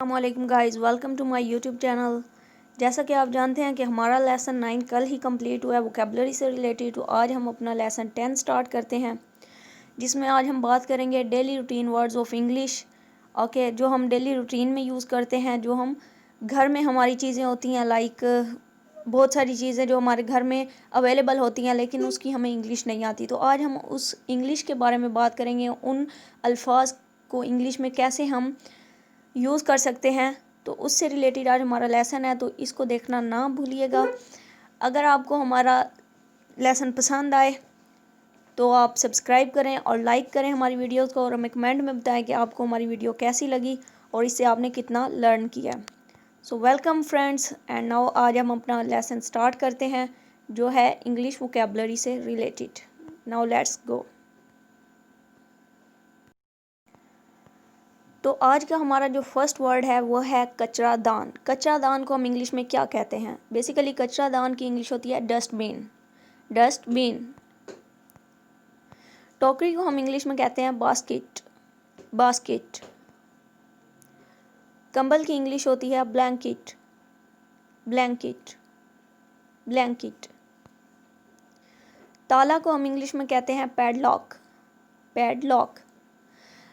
अस्सलामुअलैकुम guys, welcome to my YouTube channel. जैसा कि आप जानते हैं कि हमारा लेसन 9 कल ही कंप्लीट हुआ है वोकेबलरी से रिलेटेड। तो आज हम अपना लेसन 10 स्टार्ट करते हैं, जिसमें आज हम बात करेंगे daily routine words of English. Okay, जो हम डेली रूटीन में यूज़ करते हैं, जो हम घर में हमारी चीज़ें होती हैं, लाइक बहुत सारी चीज़ें जो हमारे घर में अवेलेबल होती हैं लेकिन उसकी हमें इंग्लिश नहीं आती। तो आज हम उस इंग्लिश के बारे में बात करेंगे, उन अल्फाज को इंग्लिश में कैसे हम यूज़ कर सकते हैं। तो उससे रिलेटेड आज हमारा लेसन है, तो इसको देखना ना भूलिएगा। अगर आपको हमारा लेसन पसंद आए तो आप सब्सक्राइब करें और लाइक करें हमारी वीडियोस को, और हमें कमेंट में बताएं कि आपको हमारी वीडियो कैसी लगी और इससे आपने कितना लर्न किया। So welcome friends, and now आज हम अपना लेसन स्टार्ट करते हैं, जो है इंग्लिश वोकेबलरी से रिलेटेड। Now let's go. तो आज का हमारा जो फर्स्ट वर्ड है वो है कचरा दान। कचरा दान को हम इंग्लिश में क्या कहते हैं? बेसिकली कचरा दान की इंग्लिश होती है डस्टबिन। डस्टबिन। टोकरी को हम इंग्लिश में कहते हैं बास्केट। बास्केट। कंबल की इंग्लिश होती है ब्लैंकेट। ब्लैंकेट। ब्लैंकेट। ताला को हम इंग्लिश में कहते हैं पैडलॉक। पैडलॉक।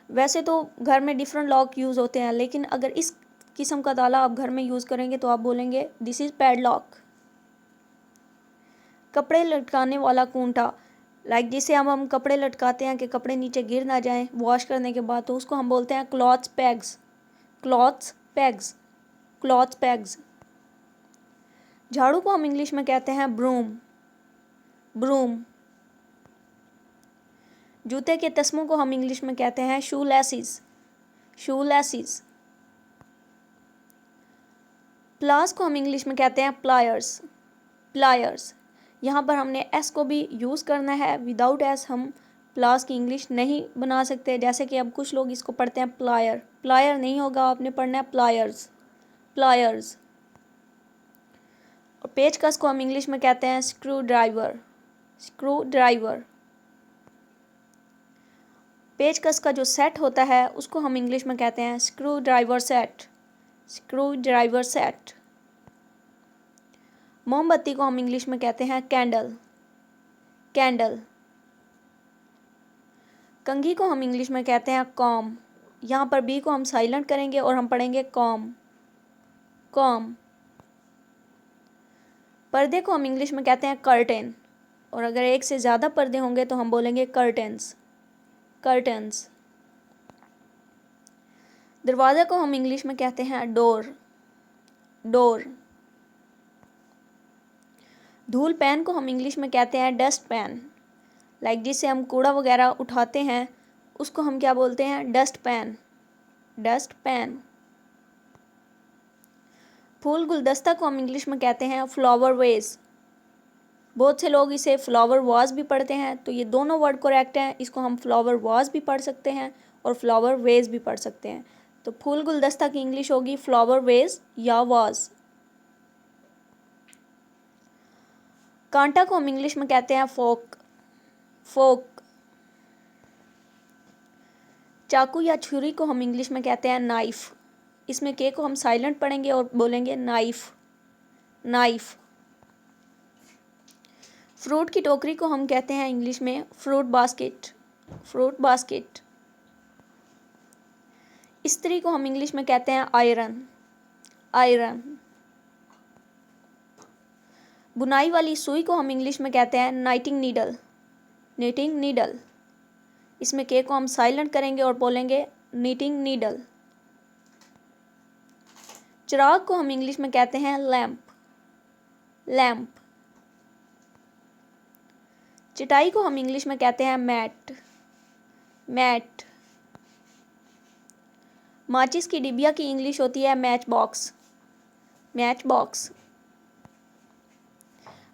वैसे तो घर में डिफरेंट लॉक यूज़ होते हैं, लेकिन अगर इस किस्म का ताला आप घर में यूज़ करेंगे तो आप बोलेंगे दिस इज़ पैडलॉक। कपड़े लटकाने वाला कूंटा, लाइक जिसे हम कपड़े लटकाते हैं कि कपड़े नीचे गिर ना जाएं वॉश करने के बाद, तो उसको हम बोलते हैं क्लॉथ्स पैग्स। क्लॉथ्स पैग्स। क्लॉथ्स पैग्स। झाड़ू को हम इंग्लिश में कहते हैं ब्रूम। ब्रूम। जूते के तस्मों को हम इंग्लिश में कहते हैं शू लैसिस। शू लैसिस। प्लास को हम इंग्लिश में कहते हैं प्लायर्स। प्लायर्स। यहाँ पर हमने एस को भी यूज़ करना है, विदाउट एस हम प्लास की इंग्लिश नहीं बना सकते। जैसे कि अब कुछ लोग इसको पढ़ते हैं प्लायर। प्लायर नहीं होगा, आपने पढ़ना है प्लायर्स। प्लायर्स। और पेचकस को हम इंग्लिश में कहते हैं स्क्रू ड्राइवर। Screw driver. पेचकस का जो सेट होता है उसको हम इंग्लिश में कहते हैं screw driver set. Screw driver set. मोमबत्ती को हम इंग्लिश में कहते हैं कैंडल। कैंडल। कंघी को हम इंग्लिश में कहते हैं कॉम। यहाँ पर बी को हम साइलेंट करेंगे और हम पढ़ेंगे कॉम। कॉम। पर्दे को हम इंग्लिश में कहते हैं कर्टेन, और अगर एक से ज़्यादा पर्दे होंगे तो हम बोलेंगे कर्टेंस। कर्टेंस। दरवाज़ा को हम इंग्लिश में कहते हैं डोर। डोर। धूल पैन को हम इंग्लिश में कहते हैं डस्ट पैन, लाइक जिससे हम कूड़ा वगैरह उठाते हैं उसको हम क्या बोलते हैं? Dust pan. Dust pan. फूल गुलदस्ता को हम इंग्लिश में कहते हैं फ्लावर वेज। बहुत से लोग इसे फ्लावर वाज भी पढ़ते हैं, तो ये दोनों वर्ड करेक्ट हैं। इसको हम फ्लावर वाज भी पढ़ सकते हैं और फ्लावर वेज भी पढ़ सकते हैं। तो फूल गुलदस्ता की इंग्लिश होगी फ्लावर वेज या वाज। कांटा को हम इंग्लिश में कहते हैं फोक। फोक। चाकू या छुरी को हम इंग्लिश में कहते हैं नाइफ। इसमें के को हम साइलेंट पढ़ेंगे और बोलेंगे नाइफ। नाइफ। फ्रूट की टोकरी को हम कहते हैं इंग्लिश में फ्रूट बास्केट। Fruit basket. इस्त्री को हम इंग्लिश में कहते हैं आयरन। आयरन। बुनाई वाली सुई को हम इंग्लिश में कहते हैं नाइटिंग नीडल। Knitting needle. इसमें के को हम साइलेंट करेंगे और बोलेंगे नीटिंग नीडल। चिराग को हम इंग्लिश में कहते हैं लैंप। लैंप। चटाई को हम इंग्लिश में कहते हैं मैट। मैट। माचिस की डिबिया की इंग्लिश होती है मैच बॉक्स। Match box.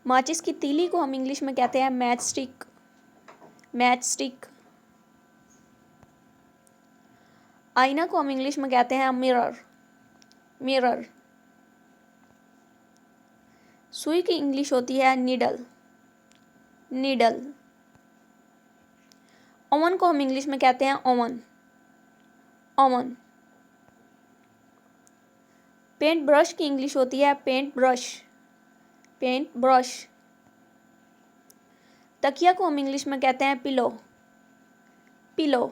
माचिस की तीली को हम इंग्लिश में कहते हैं मैच स्टिक। Match stick. आईना को हम इंग्लिश में कहते हैं मिरर। मिरर। सुई की इंग्लिश होती है नीडल। नीडल। ओवन को हम इंग्लिश में कहते हैं ओवन। ओवन। पेंट ब्रश की इंग्लिश होती है पेंट ब्रश, पेंट ब्रश। तकिया को हम इंग्लिश में कहते हैं पिलो, पिलो।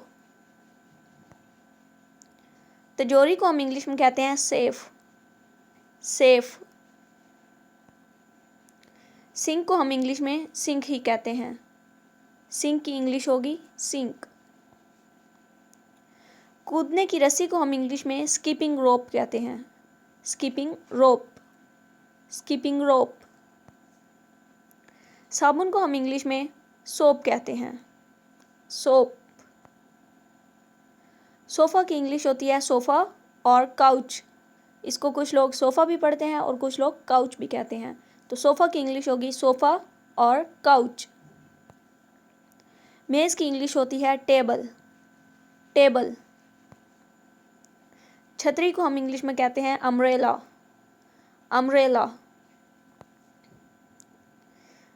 तिजोरी को हम इंग्लिश में कहते हैं सेफ, सेफ। सिंक को हम इंग्लिश में सिंक ही कहते हैं, सिंक की इंग्लिश होगी सिंक। कूदने की रस्सी को हम इंग्लिश में स्कीपिंग रोप कहते हैं, स्कीपिंग रोप, स्कीपिंग रोप। साबुन को हम इंग्लिश में सोप कहते हैं, सोप। सोफ़ा की इंग्लिश होती है सोफ़ा और काउच। इसको कुछ लोग सोफ़ा भी पढ़ते हैं और कुछ लोग काउच भी कहते हैं। तो सोफ़ा की इंग्लिश होगी सोफ़ा और काउच। मेज़ की इंग्लिश होती है टेबल, टेबल। छतरी को हम इंग्लिश में कहते हैं अम्ब्रेला, अम्ब्रेला।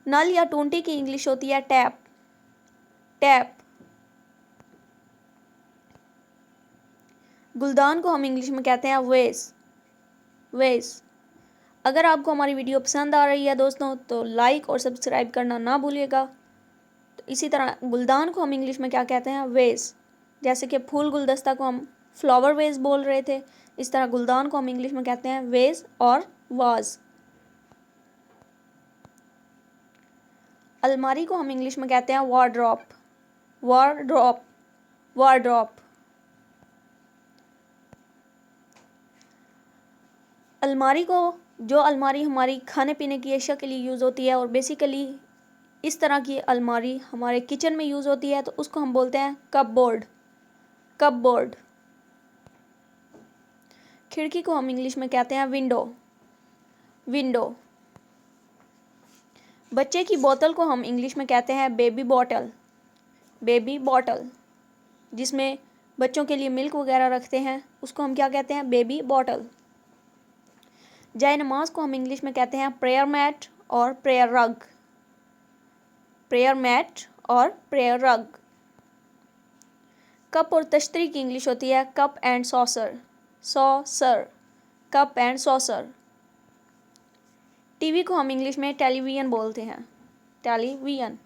नल या टूंटी की इंग्लिश होती है टैप, टैप। गुलदान को हम इंग्लिश में कहते हैं वेस, वेस। अगर आपको हमारी वीडियो पसंद आ रही है दोस्तों तो लाइक और सब्सक्राइब करना ना भूलिएगा। तो इसी तरह गुलदान को हम इंग्लिश में क्या कहते हैं वेस। जैसे कि फूल गुलदस्ता को हम फ्लावर वेस बोल रहे थे, इस तरह गुलदान को हम इंग्लिश में कहते हैं वेस और वाज। अलमारी को हम इंग्लिश में कहते हैं वार्डरोब, वार्डरोब, वार्डरोब। अलमारी को, जो अलमारी हमारी खाने पीने की अशिया के लिए यूज़ होती है और बेसिकली इस तरह की अलमारी हमारे किचन में यूज़ होती है, तो उसको हम बोलते हैं कपबोर्ड, कपबोर्ड। खिड़की को हम इंग्लिश में कहते हैं विंडो, विंडो। बच्चे की बोतल को हम इंग्लिश में कहते हैं बेबी बॉटल, बेबी बॉटल। जिसमें बच्चों के लिए मिल्क वगैरह रखते हैं उसको हम क्या कहते हैं बेबी बॉटल। जाए नमाज को हम इंग्लिश में कहते हैं प्रेयर मैट और प्रेयर रग, प्रेयर मैट और प्रेयर रग। कप और तश्तरी की इंग्लिश होती है cup and saucer, saucer, cup and saucer. TV को हम इंग्लिश में टेलीविजन बोलते हैं, टेलीविजन।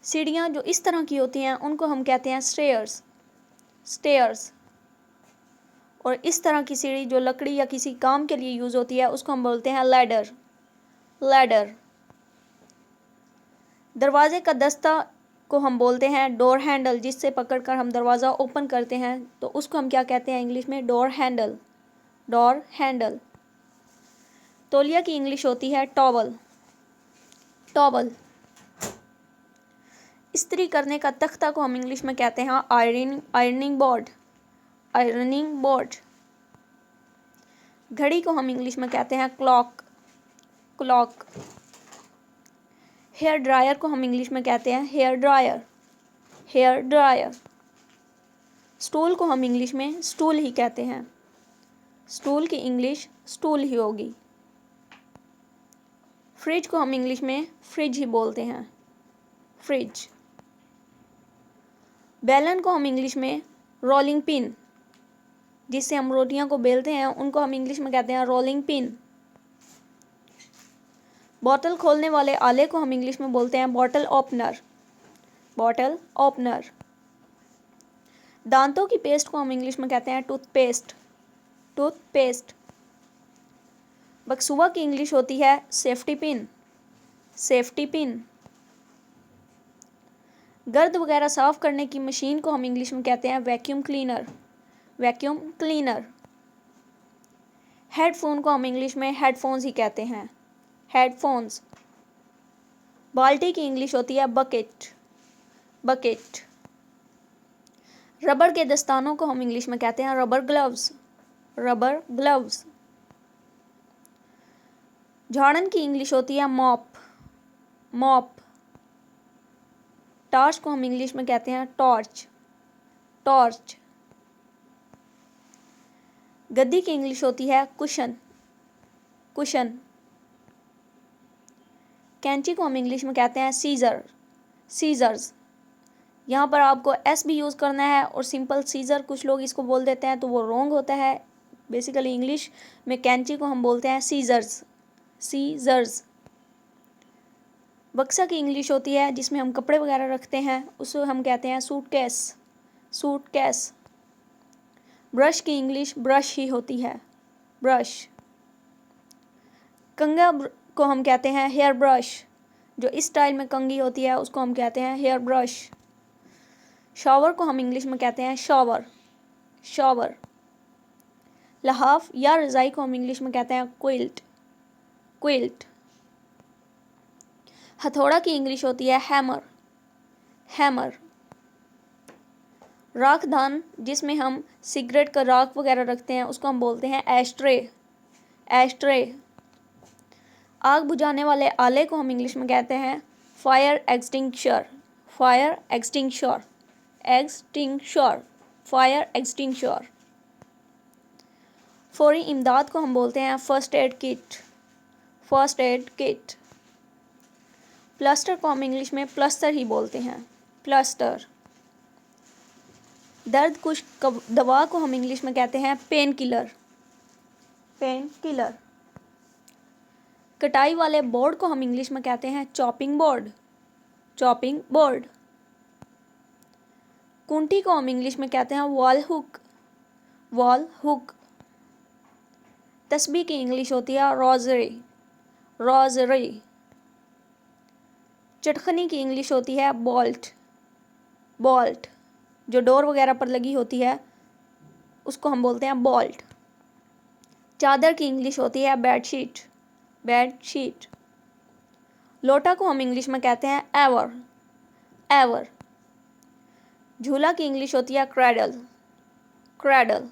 सीढ़ियाँ जो इस तरह की होती हैं उनको हम कहते हैं स्टेयर्स, स्टेयर्स। और इस तरह की सीढ़ी जो लकड़ी या किसी काम के लिए यूज़ होती है उसको हम बोलते हैं लैडर, लैडर। दरवाजे का दस्ता को हम बोलते हैं डोर हैंडल, जिससे पकड़कर हम दरवाज़ा ओपन करते हैं तो उसको हम क्या कहते हैं इंग्लिश में डोर हैंडल, डोर हैंडल। तौलिया की इंग्लिश होती है टॉवल, टॉवल। इस्त्री करने का तख्ता को हम इंग्लिश में कहते हैं आयरनिंग बोर्ड, आयरनिंग बोर्ड। घड़ी को हम इंग्लिश में कहते हैं क्लॉक, क्लॉक। हेयर ड्रायर को हम इंग्लिश में कहते हैं hair dryer, hair dryer. Stool को हम इंग्लिश में स्टूल ही कहते हैं, स्टूल की इंग्लिश स्टूल ही होगी। फ्रिज को हम इंग्लिश में फ्रिज ही बोलते हैं, फ्रिज। बेलन को हम इंग्लिश में रोलिंग पिन, जिससे हम रोटियां को बेलते हैं उनको हम इंग्लिश में कहते हैं रोलिंग पिन। बोतल खोलने वाले आले को हम इंग्लिश में बोलते हैं बॉटल ओपनर, बॉटल ओपनर। दांतों की पेस्ट को हम इंग्लिश में कहते हैं टूथपेस्ट, टूथपेस्ट। बक्सुआ की इंग्लिश होती है सेफ्टी पिन, सेफ्टी पिन। गर्द वगैरह साफ करने की मशीन को हम इंग्लिश में कहते हैं vacuum cleaner, vacuum cleaner. Headphone को हम इंग्लिश में हेडफोन्स ही कहते हैं, हेडफोन्स। बाल्टी की इंग्लिश होती है बकेट, बकेट। रबर के दस्तानों को हम इंग्लिश में कहते हैं रबर ग्लव्स, रबर ग्लव्स। झाड़न की इंग्लिश होती है मॉप, मॉप। टॉर्च को हम इंग्लिश में कहते हैं टॉर्च, टॉर्च। गद्दी की इंग्लिश होती है कुशन, कुशन। कैंची को हम इंग्लिश में कहते हैं सीजर, सीजर्स। यहाँ पर आपको एस भी यूज़ करना है और सिंपल सीजर कुछ लोग इसको बोल देते हैं तो वो रॉन्ग होता है। बेसिकली इंग्लिश में कैंची को हम बोलते हैं सीजर्स, सीजर्स। बक्सा की इंग्लिश होती है जिसमें हम कपड़े वगैरह रखते हैं, उसे हम कहते हैं सूटकेस, सूटकेस। ब्रश की इंग्लिश ब्रश ही होती है, ब्रश। कंघा को हम कहते हैं हेयर ब्रश, जो इस स्टाइल में कंघी होती है उसको हम कहते हैं हेयर ब्रश। शॉवर को हम इंग्लिश में कहते हैं शॉवर, शॉवर। लहाफ या रज़ाई को हम इंग्लिश में कहते हैं क्विल्ट, क्विल्ट। हथौड़ा की इंग्लिश होती है हैमर, हैमर। राखदान जिसमें हम सिगरेट का राख वगैरह रखते हैं उसको हम बोलते हैं एशट्रे, एशट्रे। आग बुझाने वाले आले को हम इंग्लिश में कहते हैं fire extinguisher, fire extinguisher, extinguisher, fire extinguisher. फौरी इमदाद को हम बोलते हैं first aid kit, first aid kit. Plaster को हम इंग्लिश में प्लस्तर ही बोलते हैं, प्लास्टर। दर्द कुश दवा को हम इंग्लिश में कहते हैं पेन किलर, पेन किलर। कटाई वाले बोर्ड को हम इंग्लिश में कहते हैं चॉपिंग बोर्ड, चॉपिंग बोर्ड। कुंठी को हम इंग्लिश में कहते हैं वॉल हुक, वॉल हुक। तस्बीह की इंग्लिश होती है रोजरी, रोजरी। चटखनी की इंग्लिश होती है बोल्ट, बोल्ट। जो डोर वगैरह पर लगी होती है उसको हम बोलते हैं बोल्ट। चादर की इंग्लिश होती है बेडशीट, बेडशीट। लोटा को हम इंग्लिश में कहते हैं एवर, एवर। झूला की इंग्लिश होती है क्रैडल, क्रैडल।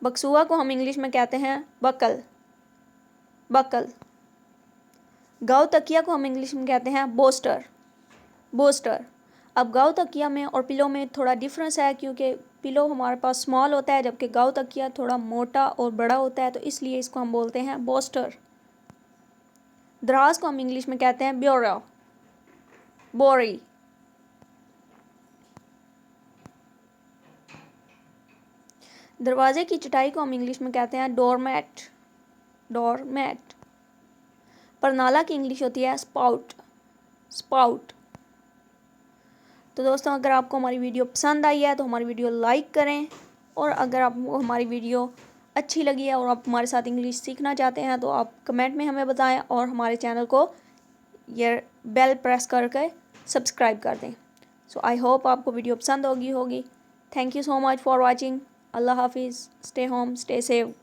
बक्सुआ को हम इंग्लिश में कहते हैं बकल, बकल। गाँव तकिया को हम इंग्लिश में कहते हैं बोस्टर, बोस्टर। अब गाँव तकिया में और पिलो में थोड़ा डिफरेंस है, क्योंकि पिलो हमारे पास स्मॉल होता है जबकि गाँव तकिया थोड़ा मोटा और बड़ा होता है, तो इसलिए इसको हम बोलते हैं बोस्टर। दराज को हम इंग्लिश में कहते हैं ब्योरा, बोरी। दरवाजे की चटाई को हम इंग्लिश में कहते हैं डोरमैट, डोरमैट। परनाला की इंग्लिश होती है स्पाउट, स्पाउट। तो दोस्तों, अगर आपको हमारी वीडियो पसंद आई है तो हमारी वीडियो लाइक करें, और अगर आपको हमारी वीडियो अच्छी लगी है और आप हमारे साथ इंग्लिश सीखना चाहते हैं तो आप कमेंट में हमें बताएं और हमारे चैनल को ये बेल प्रेस करके सब्सक्राइब कर दें। सो आई होप आपको वीडियो पसंद होगी। Thank you so much for watching. अल्लाह हाफिज़। Stay home, stay safe.